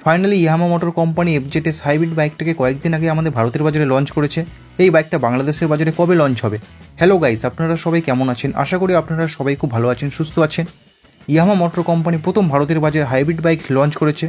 Finally Yamaha motor company FZS hybrid বাইকটাকে কয়েকদিন আগে আমাদের ভারতের বাজারে লঞ্চ করেছে। এই বাইকটা বাংলাদেশের বাজারে কবে লঞ্চ হবে? হ্যালো গাইস, আপনারা সবাই কেমন আছেন? আশা করি আপনারা সবাই খুব ভালো আছেন, সুস্থ আছেন। ইয়ামাহা মোটর কোম্পানি প্রথম ভারতের বাজারে হাইব্রিড বাইক লঞ্চ করেছে।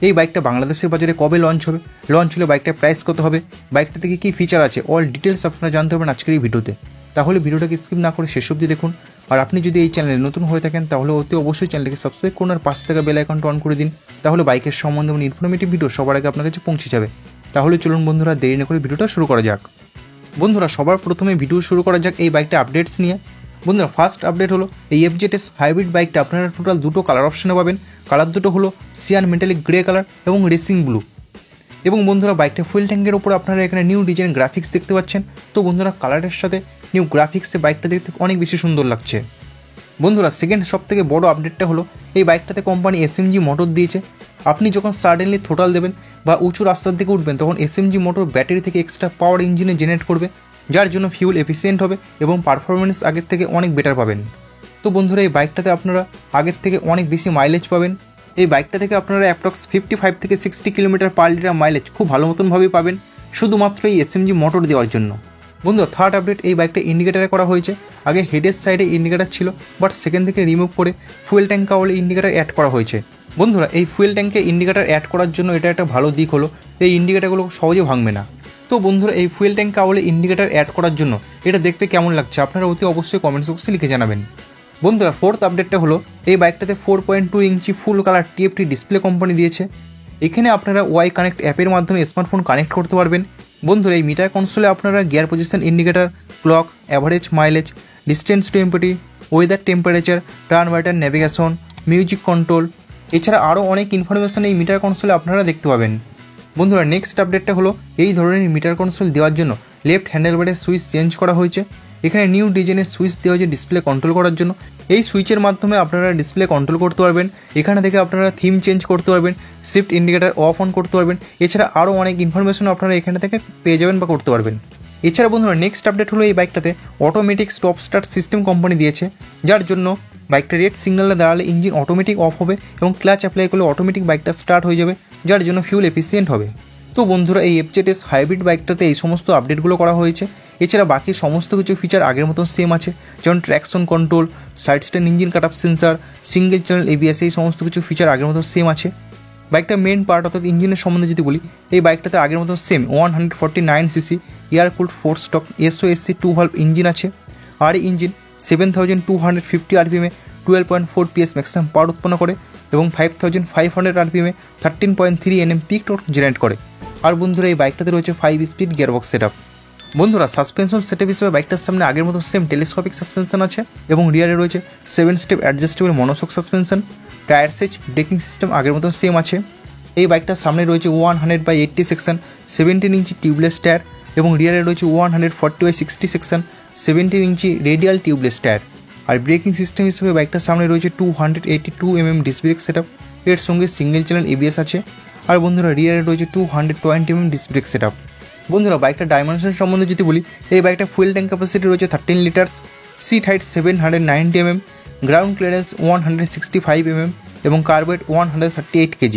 এই বাইকটা বাংলাদেশের বাজারে কবে লঞ্চ হবে, লঞ্চ হলে বাইকটার প্রাইস কত হবে, বাইকটা থেকে কী ফিচার আছে, অল ডিটেলস আপনারা জানতে পারবেন আজকের এই ভিডিওতে। তাহলে ভিডিওটাকে স্কিপ না করে শেষ অবধি দেখুন। আর আপনি যদি এই চ্যানেলে নতুন হয়ে থাকেন তাহলে অতি অবশ্যই চ্যানেলকে সাবস্ক্রাইব করুন আর পাশে থাকা বেল আইকনটা অন করে দিন। তাহলে বাইকের সম্বন্ধে এবং ইনফরমেটিভ ভিডিও সবার আগে আপনার কাছে পৌঁছে যাবে। তাহলে চলুন বন্ধুরা, দেরি না করে ভিডিওটা শুরু করা যাক। বন্ধুরা, সবার প্রথমে ভিডিও শুরু করা যাক এই বাইকটা আপডেটস নিয়ে। বন্ধুরা, ফার্স্ট আপডেট হলো এই এফজেডএস হাইব্রিড বাইকটা আপনারা টোটাল দুটো কালার অপশনে পাবেন। কালার দুটো হলো সিয়ান মেটালিক গ্রে কালার এবং রেসিং ব্লু। এবং বন্ধুরা, বাইকটা ফুয়েল ট্যাঙ্কের ওপর আপনারা এখানে নিউ ডিজাইন গ্রাফিক্স দেখতে পাচ্ছেন। তো বন্ধুরা, কালারের সাথে নিউ গ্রাফিক্সে বাইকটা দেখতে অনেক বেশি সুন্দর লাগছে। বন্ধুরা, সেকেন্ড সব থেকে বড় আপডেটটা হলো এই বাইকটাতে কোম্পানি এসএমজি মোটর দিয়েছে। আপনি যখন সাডেনলি থ্রোটল দেবেন বা উঁচু রাস্তার দিকে উঠবেন তখন এসএমজি মোটর ব্যাটারি থেকে এক্সট্রা পাওয়ার ইঞ্জিনে জেনারেট করবে, যার জন্য ফিউল এফিসিয়েন্ট হবে এবং পারফরমেন্স আগের থেকে অনেক বেটার পাবেন। তো বন্ধুরা, এই বাইকটাতে আপনারা আগের থেকে অনেক বেশি মাইলেজ পাবেন। এই বাইকটা থেকে আপনারা অ্যাপ্রক্স 55 থেকে 60 কিলোমিটার পার লিটার মাইলেজ খুব ভালো মতনভাবেই পাবেন, শুধুমাত্র এই এসএমজি মোটর দেওয়ার জন্য। বন্ধুরা, থার্ড আপডেট, এই বাইকটা ইন্ডিকেটারে করা হয়েছে। আগে হেডের সাইডে ইন্ডিকেটার ছিল, বাট সেকেন্ড থেকে রিমুভ করে ফুয়েল ট্যাঙ্ক কাওয়ালে ইন্ডিকেটার অ্যাড করা হয়েছে। বন্ধুরা, এই ফুয়েল ট্যাঙ্কে ইন্ডিকেটার অ্যাড করার জন্য এটা একটা ভালো দিক হলো এই ইন্ডিকেটারগুলো সহজে ভাঙবে না। তো বন্ধুরা, এই ফুয়েল ট্যাঙ্ক কাওয়ালে ইন্ডিকেটার অ্যাড করার জন্য এটা দেখতে কেমন লাগছে আপনারা অতি অবশ্যই কমেন্টস বক্সে লিখে জানাবেন। বন্ধুরা, ফোর্থ আপডেটটা হলো এই বাইকটাতে 4.2 ইঞ্চি full colour TFT display company দিয়েছে। এখানে আপনারা ওয়াই কানেক্ট অ্যাপের মাধ্যমে স্মার্টফোন কানেক্ট করতে পারবেন। বন্ধুরা, এই মিটার কনসোলে আপনারা gear position indicator, clock, average mileage, distance to empty, weather temperature, turn button, navigation, music control, এছাড়া আরও অনেক ইনফরমেশন এই মিটার কনসোলে আপনারা দেখতে পাবেন। বন্ধুরা, নেক্সট আপডেটটা হলো এই ধরনের মিটার কনসোল দেওয়ার জন্য লেফট হ্যান্ডেলবারের সুইচ চেঞ্জ করা হয়েছে। এখানে নিউ ডিজাইনের সুইচ দেওয়া হয়েছে ডিসপ্লে কন্ট্রোল করার জন্য। এই সুইচের মাধ্যমে আপনারা ডিসপ্লে কন্ট্রোল করতে পারবেন। এখানে থেকে আপনারা থিম চেঞ্জ করতে পারবেন, শিফট ইন্ডিকেটার অফ অন করতে পারবেন, এছাড়া আরও অনেক ইনফরমেশন আপনারা এখানে থেকে পেয়ে যাবেন বা করতে পারবেন। এছাড়া বন্ধুরা, নেক্সট আপডেট হলো এই বাইকটাতে automatic stop start system company দিয়েছে, যার জন্য বাইকটা রেড সিগন্যালে দাঁড়ালে ইঞ্জিন অটোমেটিক অফ হবে এবং ক্লাচ অ্যাপ্লাই করলে অটোমেটিক বাইকটা স্টার্ট হয়ে যাবে, যার জন্য ফিউল এফিসিয়েন্ট হবে। তো বন্ধুরা, এই এফজেডএস হাইব্রিড বাইকটাতে এই সমস্ত আপডেটগুলো করা হয়েছে। এছাড়া বাকি সমস্ত কিছু ফিচার আগের মতন সেম আছে, যেমন traction control, side stand engine cut up sensor, single channel ABS, এই সমস্ত কিছু ফিচার আগের মতন সেম আছে। বাইকটা মেন পার্ট অর্থাৎ ইঞ্জিনের সম্বন্ধে যদি বলি, এই বাইকটাতে আগের মতন same 149 CC air cooled 4 stock SOSC 2 valve engine আছে। আর এই ইঞ্জিন 7250 আরপিএমে 12.4 PS ম্যাক্সিমাম পাওয়ার উৎপন্ন করে এবং 5500 আরপিএমে 13.3 Nm পিক টর্ক জেনারেট করে। আর বন্ধুরা, এই বাইকটাতে রয়েছে 5 স্পিড গিয়ারবক্স সেটআপ। বন্ধুরা, সাসপেনশন সেটআপ হিসেবে বাইকটার সামনে আগের মতো সেম টেলিস্কোপিক সাসপেনশন আছে এবং রিয়ারে রয়েছে 7 step adjustable monoshock suspension. Tyre সেচ, ব্রেকিং সিস্টেম আগের মতো সেম আছে। এই বাইকটার সামনে রয়েছে 100/80 সেকশন 17 ইঞ্চি টিউবলেস টায়ার এবং রিয়ারে রয়েছে 140/60 সেকশন 17 ইঞ্চি রেডিয়াল টিউবলেস টায়ার। আর ব্রেকিং সিস্টেম হিসেবে বাইকটার সামনে রয়েছে 282 mm ডিস্ক ব্রেক সেটআপ, এর সঙ্গে সিঙ্গেল চ্যানেল এবিএস আছে। আর বন্ধুরা, রিয়ারে রয়েছে 220 mm ডিস্ক ব্রেক সেটআপ। বন্ধুরা, বাইকটার ডাইমেনশন সম্বন্ধে যদি বলি, এই বাইকটা ফুয়েল ট্যাঙ্ক ক্যাপাসিটি রয়েছে 13 litres, seat height 790 mm, ground clearance 165 mm এবং কার্বেট 138 kg।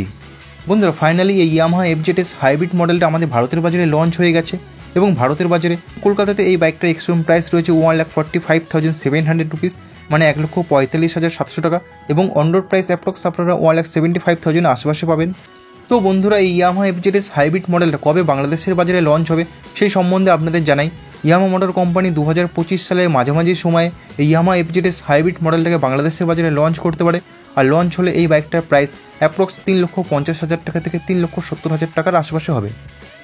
বন্ধুরা, ফাইনালি এই ইয়ামাহা এফজেডএস হাইব্রিড মডেলটা আমাদের ভারতের বাজারে লঞ্চ হয়ে গেছে এবং ভারতের বাজারে কলকাতাতে এই বাইকটার এক্সশোরুম প্রাইস রয়েছে 1,45,700 রুপিস, মানে 1,45,700 টাকা, এবং অন রোড প্রাইস অ্যাপ্রক্স আপনারা 1,75,000 আশেপাশে পাবেন। তো বন্ধুরা, এই ইয়ামাহা এফজেডএস হাইব্রিড মডেলটা কবে বাংলাদেশের বাজারে লঞ্চ হবে সেই সম্বন্ধে আপনাদের জানাই। ইয়ামাহা মোটর কোম্পানি 2025 সালের মাঝামাঝি সময়ে এই ইয়ামাহা এফজেডএস হাইব্রিড মডেলটাকে বাংলাদেশের বাজারে লঞ্চ করতে পারে। আর লঞ্চ হলে এই বাইকটার প্রাইস অ্যাপ্রক্স 3,50,000 টাকা থেকে 3,70,000 টাকার আশেপাশে হবে।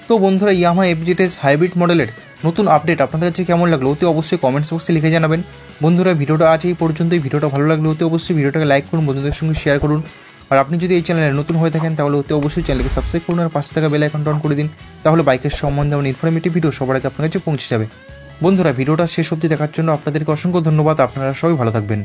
তো বন্ধুরা, ইয়ামাহা এফজেডএস হাইব্রিড মডেলের নতুন আপডেট আপনাদের কাছে কেমন লাগলো অতি অবশ্যই কমেন্টস বক্সে লিখে জানাবেন। বন্ধুরা, ভিডিওটা আজ এই পর্যন্তই। ভিডিওটা ভালো লাগলে অতি অবশ্যই ভিডিওটাকে লাইক করুন, বন্ধুদের সঙ্গে শেয়ার করুন। আর আপনি যদি এই চ্যানেলে নতুন হয়ে থাকেন তাহলে অতি অবশ্যই চ্যানেলকে সাবস্ক্রাইব করুন আর পাশে থাকা বেল আইকনটা অন করে দিন। তাহলে বাইকের সম্বন্ধে এবং ইনফরমেটিভ ভিডিও সবার আগে আপনার কাছে পৌঁছে যাবে। বন্ধুরা, ভিডিওটা শেষ অবধি দেখার জন্য আপনাদেরকে অসংখ্য ধন্যবাদ। আপনারা সবাই ভালো থাকবেন।